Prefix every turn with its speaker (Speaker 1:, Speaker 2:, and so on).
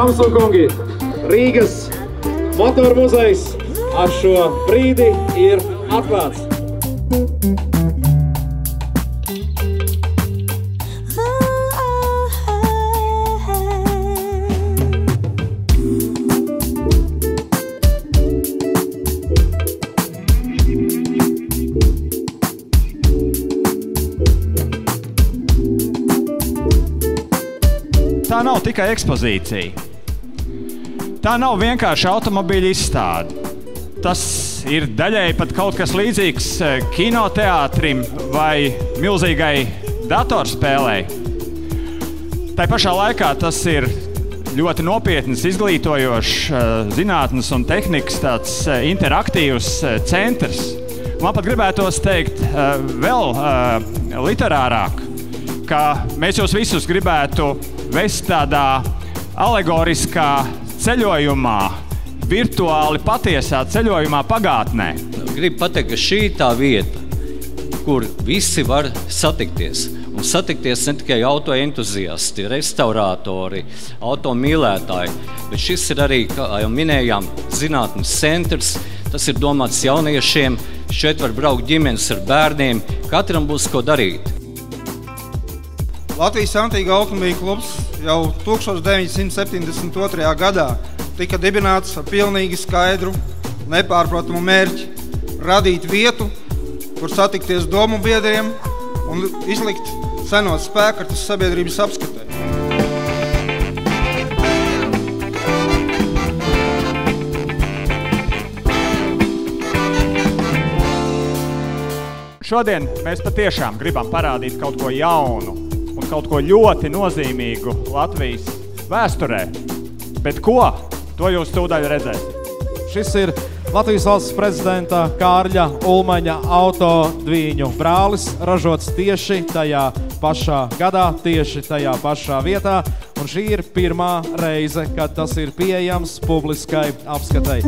Speaker 1: Dāmas un kungi, Rīgas motoru muzejs ar šo brīdi ir atklāts.
Speaker 2: Tā nav tikai ekspozīcija. Tā nav vienkārši automobīļa izstāde. Tas ir daļēji pat kaut kas līdzīgs kinoteātrim vai milzīgai datorspēlei. Tā pašā laikā tas ir ļoti nopietns, izglītojošs zinātnes un tehnikas tāds interaktīvs centrs. Man pat gribētos teikt vēl literārāk, ka mēs jūs visus gribētu vest tādā alegoriskā ceļojumā, virtuāli patiesā ceļojumā pagātnē.
Speaker 3: Gribu pateikt, ka šī ir tā vieta, kur visi var satikties. Un satikties ne tikai autoentuziasti, restaurātori, automīlētāji, bet šis ir arī, kā jau minējām, zinātnes centrs. Tas ir domāts jauniešiem, šeit var braukt ģimenes ar bērniem, katram būs ko darīt.
Speaker 4: Latvijas Antīga automobīļu klubs jau 1972. gadā tika dibināts ar pilnīgi skaidru, nepārprotamu mērķi radīt vietu, kur satikties domu biedriem un izlikt senos spēkartus sabiedrības apskatē.
Speaker 2: Šodien mēs patiešām gribam parādīt kaut ko jaunu un kaut ko ļoti nozīmīgu Latvijas vēsturē. Bet ko? To jūs tūdaļ redzēsiet.
Speaker 5: Šis ir Latvijas valsts prezidenta Kārļa Ulmaņa autodvīņu brālis, ražots tieši tajā pašā gadā, tieši tajā pašā vietā. Un šī ir pirmā reize, kad tas ir pieejams publiskai apskatei.